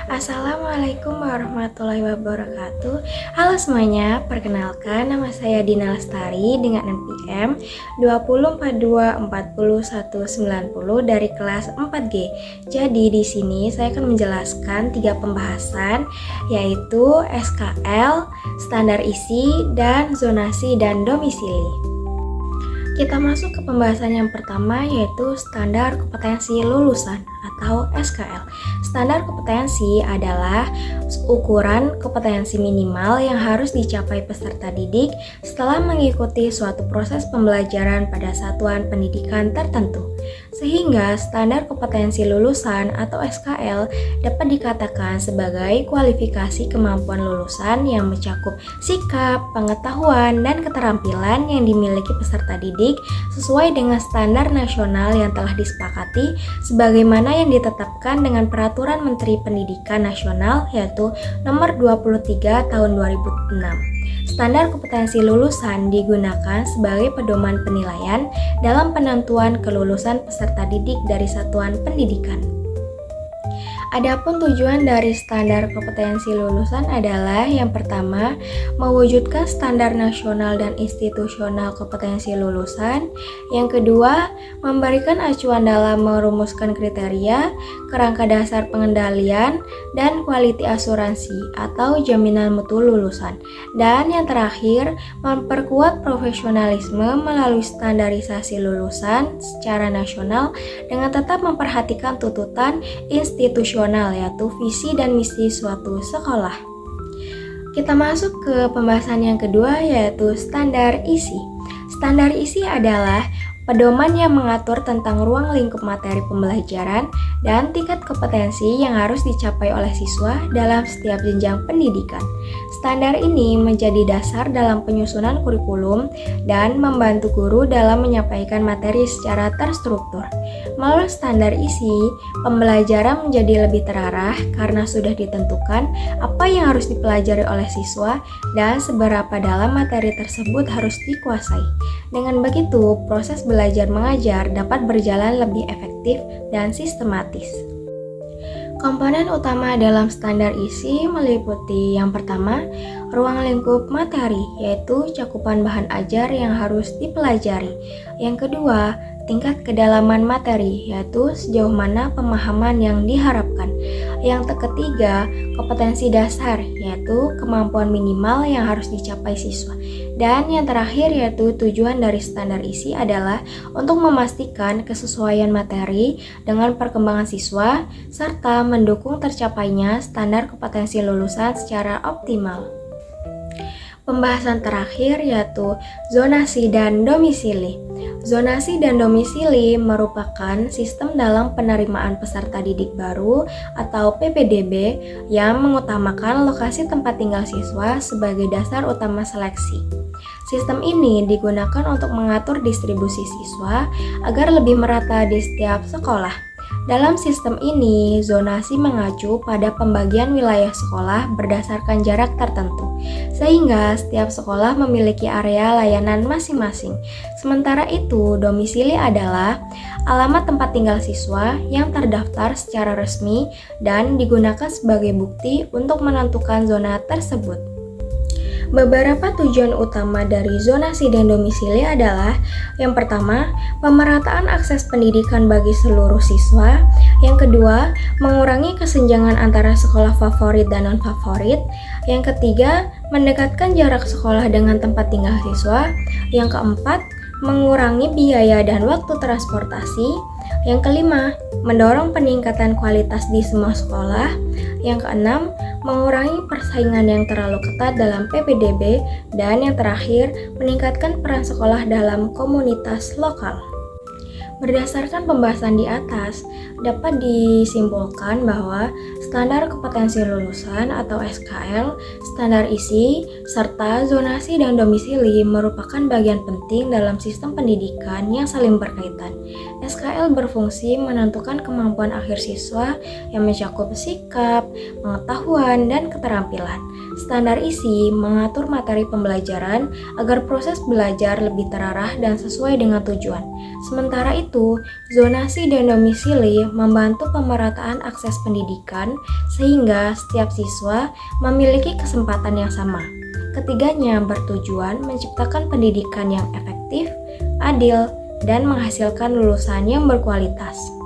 Assalamualaikum warahmatullahi wabarakatuh. Halo semuanya, perkenalkan nama saya Dina Lestari dengan NPM 2042409190 dari kelas 4G. Jadi di sini saya akan menjelaskan 3 pembahasan, yaitu SKL, standar isi, dan zonasi dan domisili. Kita masuk ke pembahasan yang pertama, yaitu standar kompetensi lulusan atau SKL. Standar kompetensi adalah ukuran kompetensi minimal yang harus dicapai peserta didik setelah mengikuti suatu proses pembelajaran pada satuan pendidikan tertentu. Sehingga standar kompetensi lulusan atau SKL dapat dikatakan sebagai kualifikasi kemampuan lulusan yang mencakup sikap, pengetahuan, dan keterampilan yang dimiliki peserta didik sesuai dengan standar nasional yang telah disepakati sebagaimana yang ditetapkan dengan Peraturan Menteri Pendidikan Nasional yaitu Nomor 23 Tahun 2006. Standar kompetensi lulusan digunakan sebagai pedoman penilaian dalam penentuan kelulusan peserta didik dari satuan pendidikan. Adapun tujuan dari standar kompetensi lulusan adalah yang pertama, mewujudkan standar nasional dan institusional kompetensi lulusan. Yang kedua, memberikan acuan dalam merumuskan kriteria, kerangka dasar pengendalian, dan quality asuransi atau jaminan mutu lulusan. Dan yang terakhir, memperkuat profesionalisme melalui standarisasi lulusan secara nasional dengan tetap memperhatikan tuntutan institusional yaitu visi dan misi suatu sekolah. Kita masuk ke pembahasan yang kedua, yaitu standar isi. Standar isi adalah pedoman yang mengatur tentang ruang lingkup materi pembelajaran dan tingkat kompetensi yang harus dicapai oleh siswa dalam setiap jenjang pendidikan. Standar ini menjadi dasar dalam penyusunan kurikulum dan membantu guru dalam menyampaikan materi secara terstruktur. Melalui standar isi, pembelajaran menjadi lebih terarah karena sudah ditentukan apa yang harus dipelajari oleh siswa dan seberapa dalam materi tersebut harus dikuasai. Dengan begitu, proses belajar mengajar dapat berjalan lebih efektif dan sistematis. Komponen utama dalam standar isi meliputi yang pertama, ruang lingkup materi, yaitu cakupan bahan ajar yang harus dipelajari. Yang kedua, tingkat kedalaman materi, yaitu sejauh mana pemahaman yang diharapkan. Yang ketiga, kompetensi dasar, yaitu kemampuan minimal yang harus dicapai siswa. Dan yang terakhir yaitu tujuan dari standar isi adalah untuk memastikan kesesuaian materi dengan perkembangan siswa serta mendukung tercapainya standar kompetensi lulusan secara optimal. Pembahasan terakhir yaitu zonasi dan domisili. Zonasi dan domisili merupakan sistem dalam penerimaan peserta didik baru atau PPDB yang mengutamakan lokasi tempat tinggal siswa sebagai dasar utama seleksi. Sistem ini digunakan untuk mengatur distribusi siswa agar lebih merata di setiap sekolah. Dalam sistem ini, zonasi mengacu pada pembagian wilayah sekolah berdasarkan jarak tertentu, sehingga setiap sekolah memiliki area layanan masing-masing. Sementara itu, domisili adalah alamat tempat tinggal siswa yang terdaftar secara resmi dan digunakan sebagai bukti untuk menentukan zona tersebut. Beberapa tujuan utama dari zonasi dan domisili adalah yang pertama, pemerataan akses pendidikan bagi seluruh siswa. Yang kedua, mengurangi kesenjangan antara sekolah favorit dan non-favorit. Yang ketiga, mendekatkan jarak sekolah dengan tempat tinggal siswa. Yang keempat, mengurangi biaya dan waktu transportasi. Yang kelima, mendorong peningkatan kualitas di semua sekolah. Yang keenam, mengurangi persaingan yang terlalu ketat dalam PPDB. Dan yang terakhir, meningkatkan peran sekolah dalam komunitas lokal. Berdasarkan pembahasan di atas, dapat disimpulkan bahwa standar kompetensi lulusan atau SKL, standar isi, serta zonasi dan domisili merupakan bagian penting dalam sistem pendidikan yang saling berkaitan. SKL berfungsi menentukan kemampuan akhir siswa yang mencakup sikap, pengetahuan, dan keterampilan. Standar isi mengatur materi pembelajaran agar proses belajar lebih terarah dan sesuai dengan tujuan. Sementara itu, itu, zonasi dan domisili membantu pemerataan akses pendidikan sehingga setiap siswa memiliki kesempatan yang sama. Ketiganya bertujuan menciptakan pendidikan yang efektif, adil, dan menghasilkan lulusan yang berkualitas.